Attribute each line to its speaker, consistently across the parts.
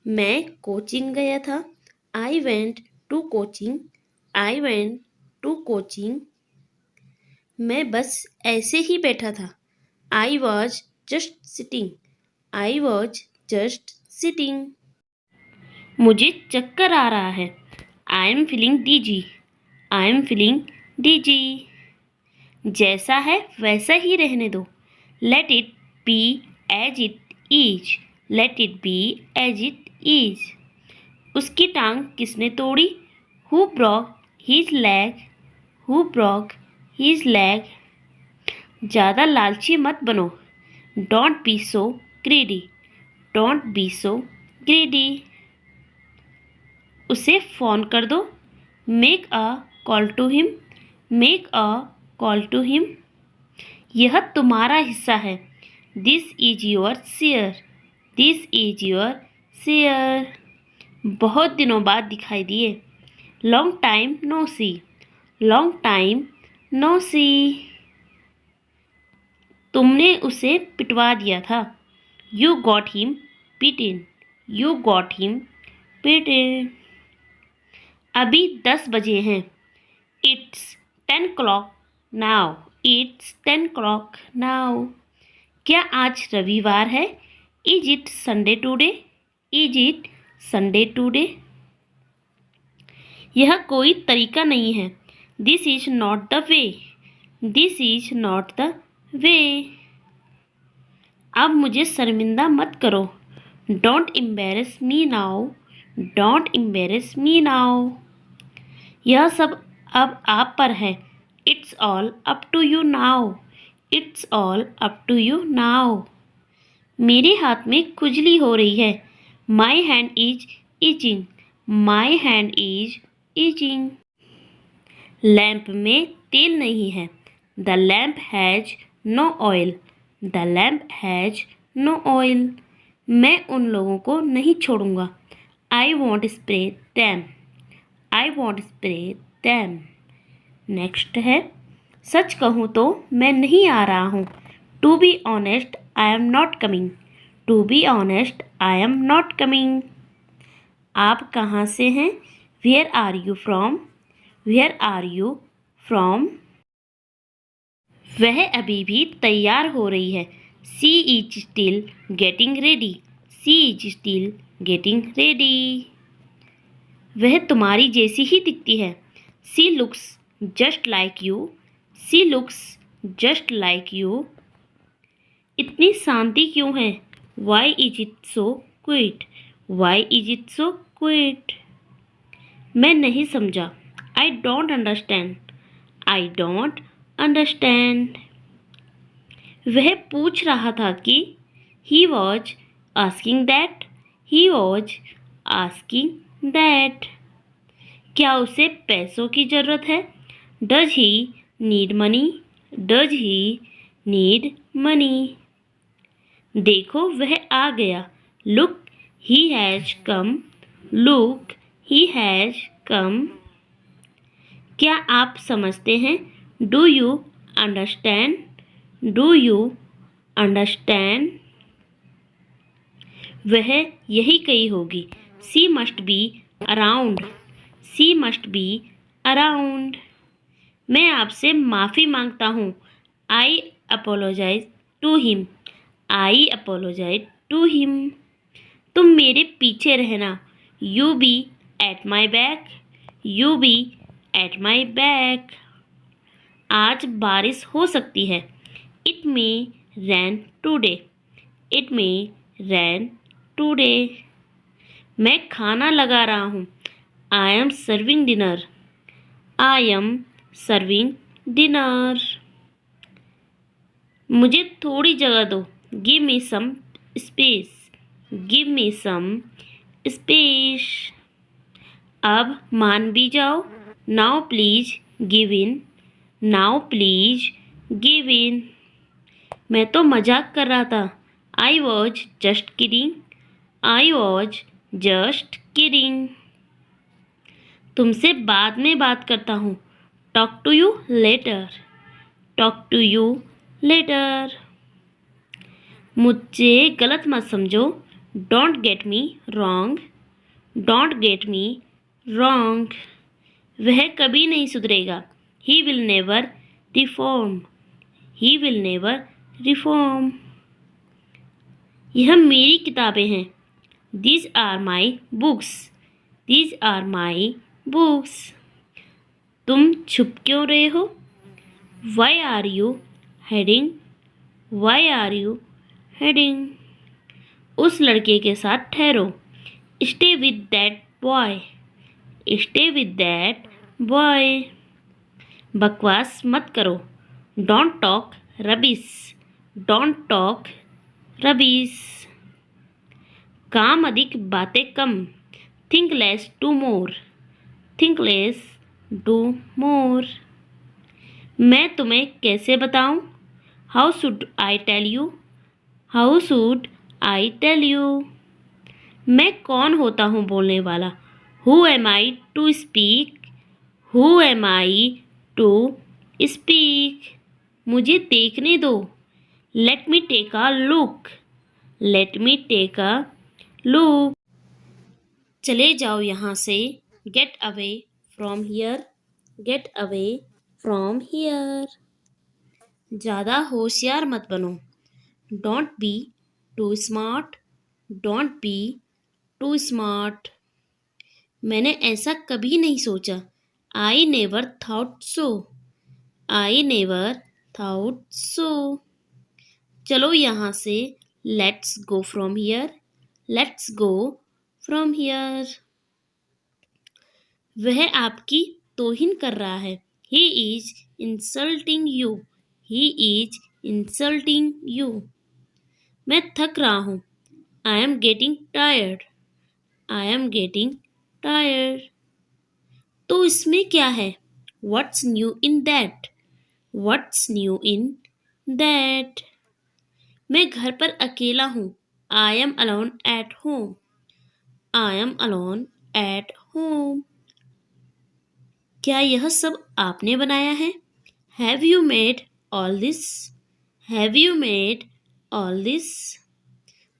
Speaker 1: मैं कोचिंग गया था। I went to coaching. I went to coaching. मैं बस ऐसे ही बैठा था। I was just sitting. I was just sitting. मुझे चक्कर आ रहा है। I am feeling dizzy. I am feeling dizzy. जैसा है वैसा ही रहने दो। Let it be as it is. Let it be as it is. उसकी टांग किसने तोड़ी? Who broke his leg? Who broke his leg? ज़्यादा लालची मत बनो। Don't be so greedy. Don't be so greedy. उसे फ़ोन कर दो। Make a call to him. Make a call to him. यह तुम्हारा हिस्सा है। This is your share. This is your share. बहुत दिनों बाद दिखाई दिए। Long time no see. Long time no see. तुमने उसे पिटवा दिया था। You got him beaten. You got him beaten. अभी 10 बजे हैं। It's 10 o'clock now. It's 10 o'clock now. क्या आज रविवार है? Is it Sunday today? Is it Sunday today? यह कोई तरीका नहीं है। This is not the way. This is not the way. अब मुझे शर्मिंदा मत करो। Don't embarrass me now. Don't embarrass me now. यह सब अब आप पर है। It's all up to you now. It's all up to you now. मेरे हाथ में खुजली हो रही है। माई hand is itching. My hand is itching. Lamp में तेल नहीं है। The lamp has no oil. The lamp has no oil. मैं उन लोगों को नहीं छोड़ूंगा। I won't spray them. I won't spray them. Next है, सच कहूँ तो मैं नहीं आ रहा हूँ। To be honest I am not coming. To be honest I am not coming. आप कहाँ से हैं? Where are you from? Where are you from? वह अभी भी तैयार हो रही है। She is still getting ready. She is still getting ready. वह तुम्हारी जैसी ही दिखती है। She looks just like you. She looks just like you. इतनी शांति क्यों है? Why is it so quiet? Why is it so quiet? मैं नहीं समझा। I don't understand. I don't understand. वह पूछ रहा था कि he was asking that. He was asking that. क्या उसे पैसों की ज़रूरत है? Does he need money? Does he need money? देखो वह आ गया। Look he has come. Look he has come. क्या आप समझते हैं? Do you understand? Do you understand? वह यही कही होगी। She must be around. She must be around. मैं आपसे माफ़ी मांगता हूँ। I apologise to him. I apologise to him. तुम मेरे पीछे रहना। You be at my back. You be at my back. आज बारिश हो सकती है। It may rain today. It may rain today. मैं खाना लगा रहा हूँ। I am serving dinner. I am serving dinner. मुझे थोड़ी जगह दो। Give me some space. Give me some space. अब मान भी जाओ। Now please give in. Now please give in. मैं तो मजाक कर रहा था। I was just kidding. I was just kidding. तुमसे बाद में बात करता हूँ। Talk to you later. Talk to you later. मुझे गलत मत समझो। Don't get me wrong, don't get me wrong. वह कभी नहीं सुधरेगा। He will never reform, he will never reform. यह मेरी किताबें हैं। These are my books, these are my books। तुम छुप क्यों रहे हो? Why are you hiding, why are you hiding? उस लड़के के साथ ठहरो। Stay with that boy, stay with that boy। बकवास मत करो। Don't talk rubbish, don't talk rubbish। काम अधिक बातें कम। Think less do more, think less do more. मैं तुम्हें कैसे बताऊं? How should I tell you, how should I tell you. मैं कौन होता हूँ बोलने वाला? Who am I to speak, who am I to speak. मुझे देखने दो। Let me take a look, let me take a look. चले जाओ यहाँ से। Get away from here, get away from here. ज़्यादा होशियार मत बनो। Don't be too smart, don't be too smart. मैंने ऐसा कभी नहीं सोचा। I never thought so, I never thought so. चलो यहाँ से। Let's go from here, let's go from here. वह आपकी तौहीन कर रहा है। He is insulting you, he is insulting you. मैं थक रहा हूँ। I am getting tired, I am getting tired. तो इसमें क्या है? What's new in that, what's new in that. मैं घर पर अकेला हूँ। I am alone at home, I am alone at home. क्या यह सब आपने बनाया है? Have you made all this, have you made all this.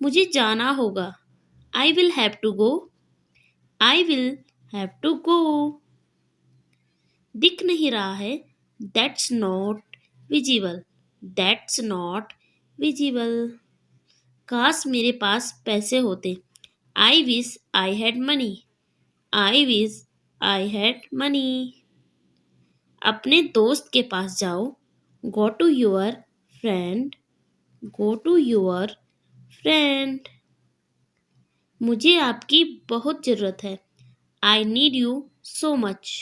Speaker 1: मुझे जाना होगा। I will have to go, I will have to go. दिख नहीं रहा है। That's not visible, that's not visible. काश मेरे पास पैसे होते। I wish I had money, I wish I had money. अपने दोस्त के पास जाओ। Go to your friend, go to your friend. मुझे आपकी बहुत ज़रूरत है। I need you so much,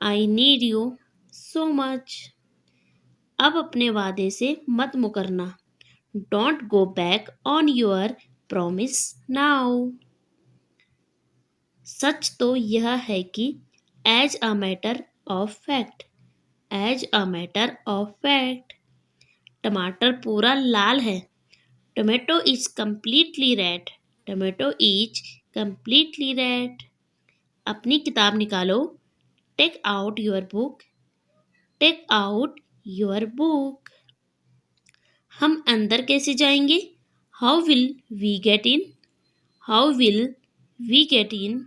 Speaker 1: I need you so much. अब अपने वादे से मत मुकरना। Don't go back on your promise now. सच तो यह है कि as a matter of fact, as a matter of fact. टमाटर पूरा लाल है। Tomato is completely red, tomato is completely red. अपनी किताब निकालो। Take out your book, take out your book. हम अंदर कैसे जाएंगे? How will we get in, how will we get in.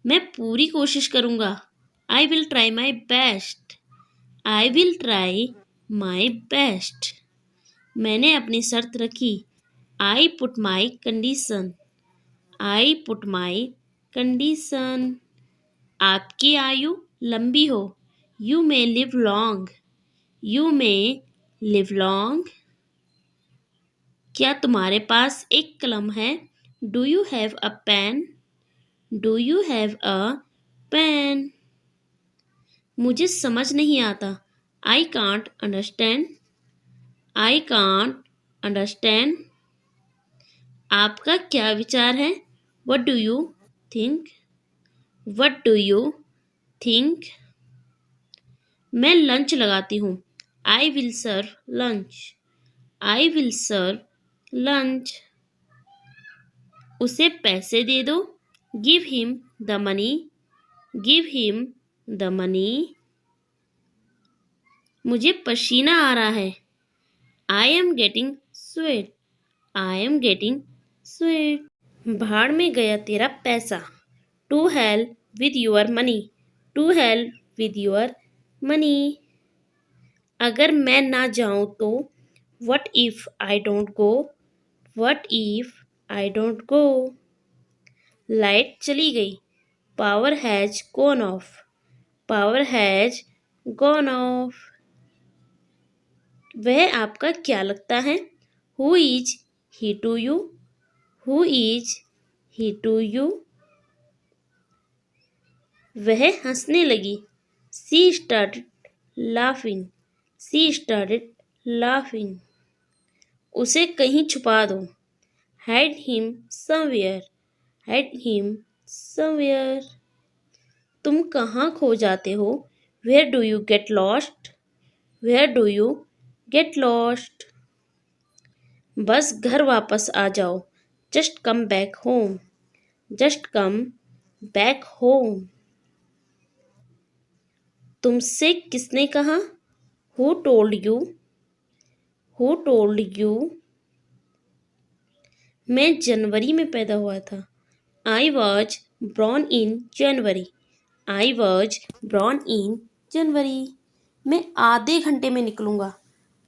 Speaker 1: मैं पूरी कोशिश करूँगा। I will try my best, I will try my best. मैंने अपनी शर्त रखी। I put my condition, I put my condition. आपकी आयु लंबी हो। You may live long, you may live long. क्या तुम्हारे पास एक कलम है? Do you have a pen, do you have a pen. मुझे समझ नहीं आता। I can't understand, I can't understand. आपका क्या विचार है? What do you think, what do you think. मैं लंच लगाती हूँ। I will serve lunch, I will serve lunch. उसे पैसे दे दो। Give him the money, give him the money. मुझे पसीना आ रहा है। I am getting sweat, I am getting sweet. भाड़ में गया तेरा पैसा। To hell with your money. To hell with your money. अगर मैं ना जाऊं तो what if I don't go. What if I don't go. Light चली गई। Power has gone off. Power has gone off. वह आपका क्या लगता है? Who is he to you. Who is he to you. वह हंसने लगी। She started laughing. She started laughing. उसे कहीं छुपा दो। Hide him somewhere. Hide him somewhere. तुम कहाँ खो जाते हो? Where do you get lost. Where do you get lost. बस घर वापस आ जाओ। Just come back home. Just come back home. तुमसे किसने कहा? Who told you. Who told you. मैं जनवरी में पैदा हुआ था। I was born in January. I was born in January. मैं आधे घंटे में निकलूंगा।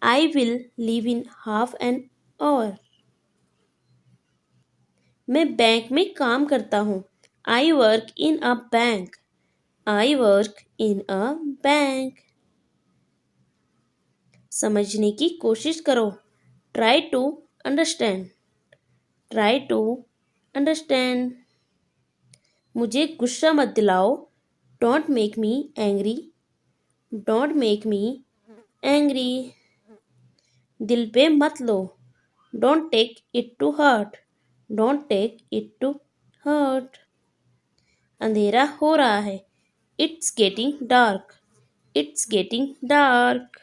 Speaker 1: I will leave in half an hour. मैं बैंक में काम करता हूँ। I work in a bank. I work in a bank. समझने की कोशिश करो। Try to understand. Try to understand. मुझे गुस्सा मत दिलाओ। Don't make me angry. Don't make me angry. दिल पे मत लो। Don't take it to heart. Don't take it to heart. अंधेरा हो रहा है। It's getting dark. It's getting dark.